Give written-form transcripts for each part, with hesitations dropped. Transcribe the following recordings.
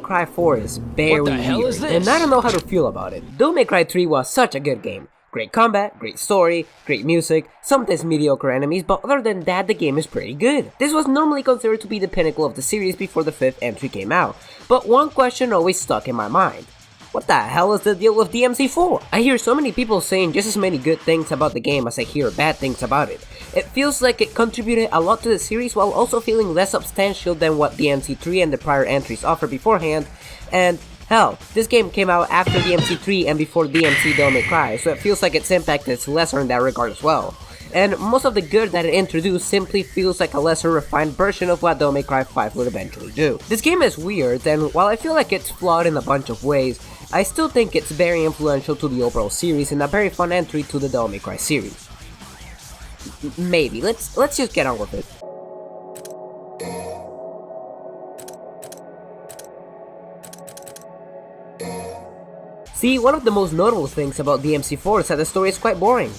Cry 4 is very What the hell weird, is this? and I don't know how to feel about it. Devil May Cry 3 was such a good game. Great combat, great story, great music, sometimes mediocre enemies, but other than that, the game is pretty good. This was normally considered to be the pinnacle of the series before the 5th entry came out, but one question always stuck in my mind. What the hell is the deal with DMC4? I hear so many people saying just as many good things about the game as I hear bad things about it. It feels like it contributed a lot to the series while also feeling less substantial than what DMC3 and the prior entries offered beforehand, and hell, this game came out after DMC3 and before DMC Devil May Cry, so it feels like its impact is lesser in that regard as well. And most of the good that it introduced simply feels like a lesser refined version of what Devil May Cry 5 would eventually do. This game is weird, and while I feel like it's flawed in a bunch of ways, I still think it's very influential to the overall series and a very fun entry to the Devil May Cry series. Maybe. Let's just get on with it. See, one of the most notable things about DMC4 is that the story is quite boring.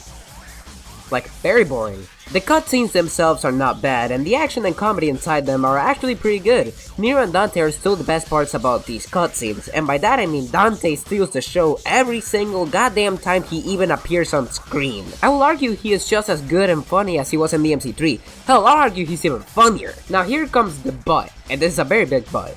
Like, very boring. The cutscenes themselves are not bad, and the action and comedy inside them are actually pretty good. Nero and Dante are still the best parts about these cutscenes, and by that I mean Dante steals the show every single goddamn time he even appears on screen. I will argue he is just as good and funny as he was in DMC3. Hell, I'll argue he's even funnier. Now here comes the but, and this is a very big but.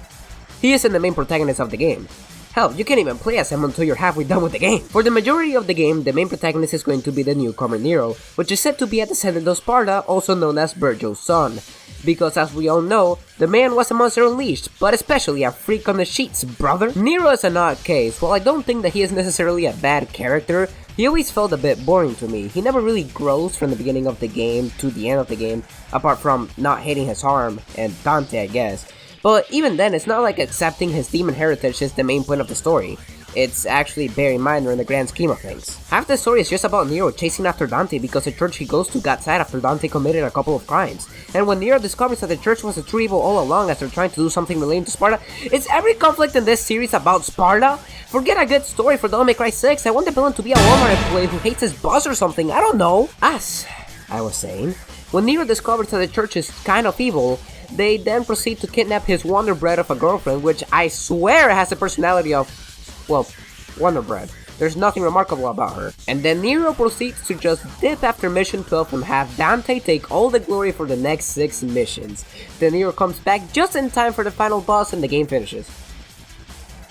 He isn't the main protagonist of the game. Hell, you can't even play as him until you're halfway done with the game. For the majority of the game, the main protagonist is going to be the newcomer Nero, which is said to be a descendant of Sparta, also known as Virgil's son. Because as we all know, the man was a monster unleashed, but especially a freak on the sheets, brother. Nero is an odd case. While I don't think that he is necessarily a bad character, he always felt a bit boring to me. He never really grows from the beginning of the game to the end of the game, apart from not hating his arm, and Dante I guess. But even then, it's not like accepting his demon heritage is the main point of the story. It's actually very minor in the grand scheme of things. Half the story is just about Nero chasing after Dante because the church he goes to got sad after Dante committed a couple of crimes. And when Nero discovers that the church was a true evil all along as they're trying to do something related to Sparta, is every conflict in this series about Sparta? Forget a good story for Devil May Cry 6, I want the villain to be a Walmart employee who hates his boss or something, I don't know. As I was saying, when Nero discovers that the church is kind of evil, they then proceed to kidnap his Wonder Bread of a girlfriend, which I swear has the personality of, well, Wonder Bread. There's nothing remarkable about her. And then Nero proceeds to just dip after mission 12 and have Dante take all the glory for the next 6 missions. Then Nero comes back just in time for the final boss and the game finishes.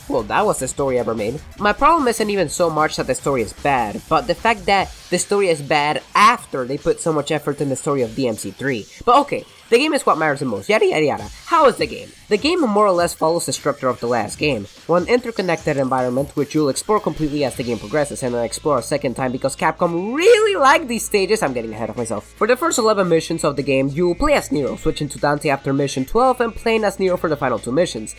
Well, that was the story ever made. My problem isn't even so much that the story is bad, but the fact that the story is bad after they put so much effort in the story of DMC3. But okay, the game is what matters the most, yada yada yada. How is the game? The game more or less follows the structure of the last game. One interconnected environment which you'll explore completely as the game progresses, and then explore a second time because Capcom really liked these stages. I'm getting ahead of myself. For the first 11 missions of the game, you'll play as Nero, switching to Dante after mission 12 and playing as Nero for the final 2 missions.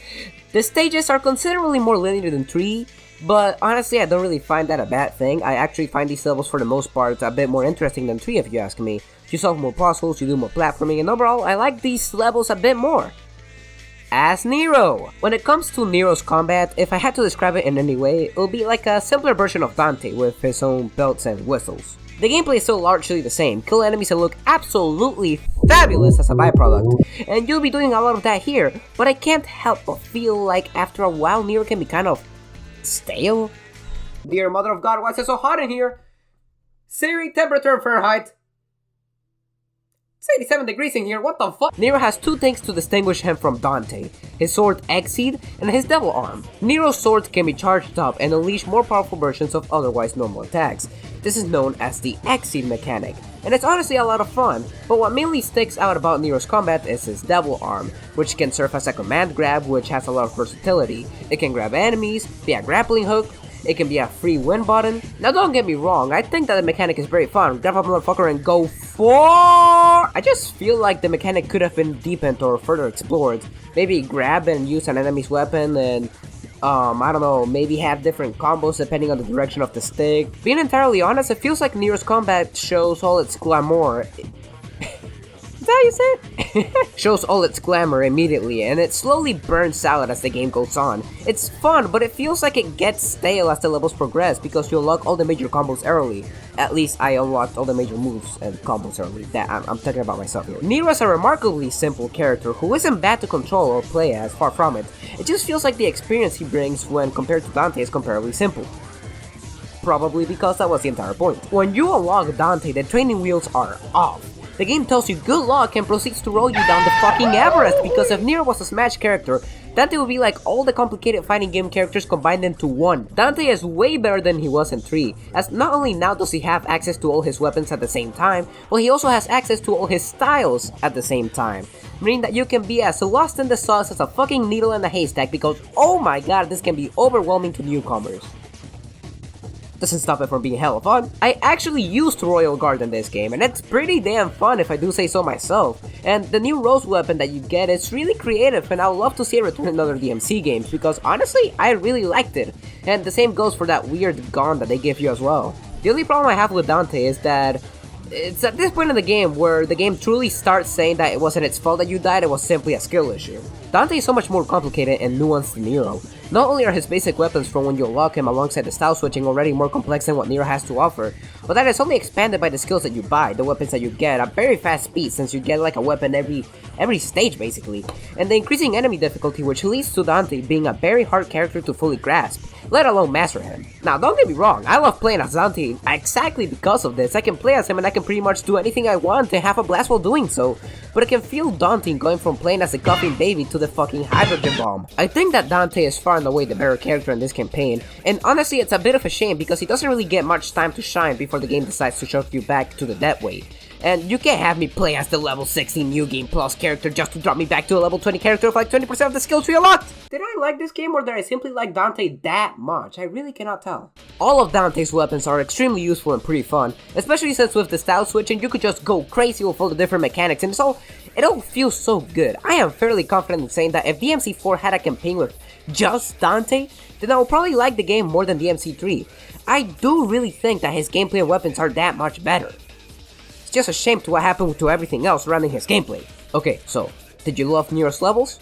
The stages are considerably more linear than 3, but honestly I don't really find that a bad thing. I actually find these levels for the most part a bit more interesting than 3 if you ask me. You solve more puzzles, you do more platforming, and overall I like these levels a bit more. As Nero! When it comes to Nero's combat, if I had to describe it in any way, it would be like a simpler version of Dante with his own belts and whistles. The gameplay is still largely the same, kill enemies and look absolutely fabulous as a byproduct, and you'll be doing a lot of that here, but I can't help but feel like after a while Nero can be kind of stale. Dear Mother of God, why is it so hot in here? Siri, temperature in Fahrenheit. It's 87 degrees in here, what the fuck? Nero has 2 things to distinguish him from Dante, his sword Exceed and his devil arm. Nero's sword can be charged up and unleash more powerful versions of otherwise normal attacks. This is known as the Exceed mechanic, and it's honestly a lot of fun, but what mainly sticks out about Nero's combat is his devil arm, which can serve as a command grab which has a lot of versatility. It can grab enemies, be a grappling hook, it can be a free win button. Now don't get me wrong, I think that the mechanic is very fun, grab a motherfucker and go for... I just feel like the mechanic could have been deepened or further explored. Maybe grab and use an enemy's weapon and I don't know, maybe have different combos depending on the direction of the stick. Being entirely honest, it feels like Nero's combat shows all its glamour. What that you said? Shows all its glamour immediately, and it slowly burns salad as the game goes on. It's fun, but it feels like it gets stale as the levels progress because you unlock all the major combos early. At least I unlocked all the major moves and combos early. I'm talking about myself here. Nero is a remarkably simple character who isn't bad to control or play as, far from it. It just feels like the experience he brings when compared to Dante is comparably simple. Probably because that was the entire point. When you unlock Dante, the training wheels are off. The game tells you good luck and proceeds to roll you down the fucking Everest because if Nero was a Smash character, Dante would be like all the complicated fighting game characters combined into one. Dante is way better than he was in 3, as not only now does he have access to all his weapons at the same time, but he also has access to all his styles at the same time. Meaning that you can be as lost in the sauce as a fucking needle in a haystack because oh my god, this can be overwhelming to newcomers. Doesn't stop it from being hella fun. I actually used Royal Guard in this game, and it's pretty damn fun if I do say so myself. And the new Rose weapon that you get is really creative, and I would love to see it return in other DMC games, because honestly, I really liked it. And the same goes for that weird gun that they give you as well. The only problem I have with Dante is that it's at this point in the game where the game truly starts saying that it wasn't its fault that you died, it was simply a skill issue. Dante is so much more complicated and nuanced than Nero. Not only are his basic weapons from when you unlock him alongside the style switching already more complex than what Nero has to offer, but that is only expanded by the skills that you buy, the weapons that you get at very fast speed since you get like a weapon every stage basically, and the increasing enemy difficulty which leads to Dante being a very hard character to fully grasp, let alone master him. Now don't get me wrong, I love playing as Dante exactly because of this. I can play as him and I can pretty much do anything I want and have a blast while doing so, but it can feel daunting going from playing as a coughing baby to the fucking hydrogen bomb. I think that Dante is far and away the better character in this campaign, and honestly it's a bit of a shame because he doesn't really get much time to shine before the game decides to shove you back to the dead weight. And you can't have me play as the level 16 New Game Plus character just to drop me back to a level 20 character with like 20% of the skill tree unlocked! Did I like this game or did I simply like Dante that much? I really cannot tell. All of Dante's weapons are extremely useful and pretty fun, especially since with the style switching you could just go crazy with all the different mechanics and it all feels so good. I am fairly confident in saying that if DMC4 had a campaign with just Dante, then I would probably like the game more than DMC3. I do really think that his gameplay and weapons are that much better. It's just a shame to what happened to everything else surrounding his gameplay. Okay, so, did you love Nero's levels?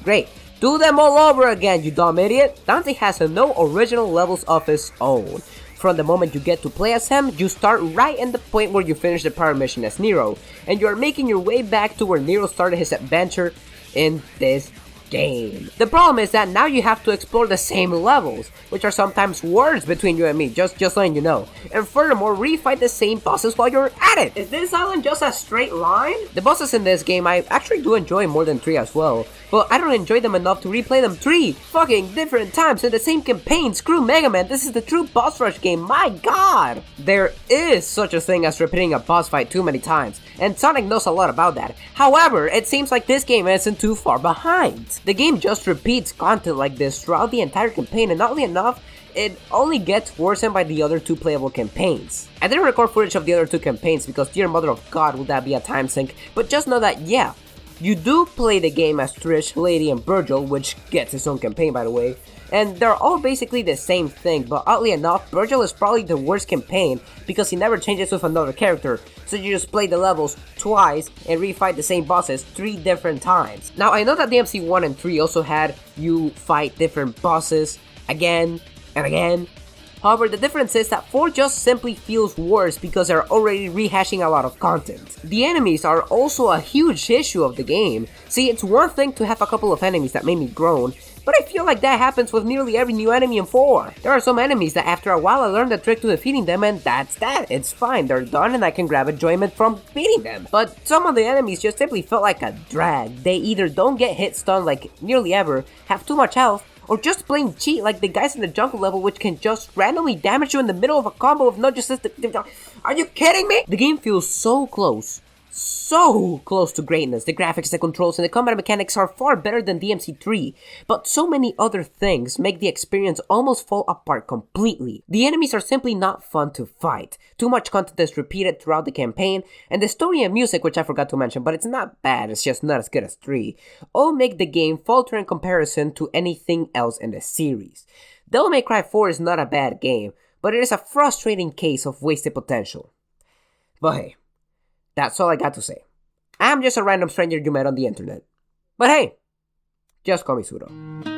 Great. Do them all over again, you dumb idiot! Dante has no original levels of his own. From the moment you get to play as him, you start right in the point where you finish the power mission as Nero, and you are making your way back to where Nero started his adventure in this game. The problem is that now you have to explore the same levels, which are sometimes words between you and me, just letting you know. And furthermore, refight the same bosses while you're at it. Is this island just a straight line? The bosses in this game I actually do enjoy more than 3 as well, but I don't enjoy them enough to replay them 3 fucking different times in the same campaign. Screw Mega Man, this is the true boss rush game, my god! There is such a thing as repeating a boss fight too many times, and Sonic knows a lot about that. However, it seems like this game isn't too far behind. The game just repeats content like this throughout the entire campaign, and oddly enough, it only gets worsened by the other 2 playable campaigns. I didn't record footage of the other 2 campaigns because dear mother of god would that be a time sink, but just know that yeah, you do play the game as Trish, Lady, and Virgil, which gets its own campaign by the way, and they're all basically the same thing, but oddly enough, Virgil is probably the worst campaign because he never changes with another character, so you just play the levels twice and refight the same bosses 3 different times. Now I know that DMC 1 and 3 also had you fight different bosses again and again. However, the difference is that 4 just simply feels worse because they're already rehashing a lot of content. The enemies are also a huge issue of the game. See, it's one thing to have a couple of enemies that made me groan, but I feel like that happens with nearly every new enemy in 4. There are some enemies that after a while I learned the trick to defeating them and that's that. It's fine, they're done and I can grab enjoyment from beating them. But some of the enemies just simply felt like a drag. They either don't get hit stun like nearly ever, have too much health, or just plain cheat like the guys in the jungle level which can just randomly damage you in the middle of a combo with no justice. Are you kidding me? The game feels so close to greatness. The graphics, the controls, and the combat mechanics are far better than DMC3, but so many other things make the experience almost fall apart completely. The enemies are simply not fun to fight, too much content is repeated throughout the campaign, and the story and music, which I forgot to mention, but it's not bad, it's just not as good as 3, all make the game falter in comparison to anything else in the series. Devil May Cry 4 is not a bad game, but it is a frustrating case of wasted potential. But hey, that's all I got to say. I'm just a random stranger you met on the internet. But hey, just call me Sudo.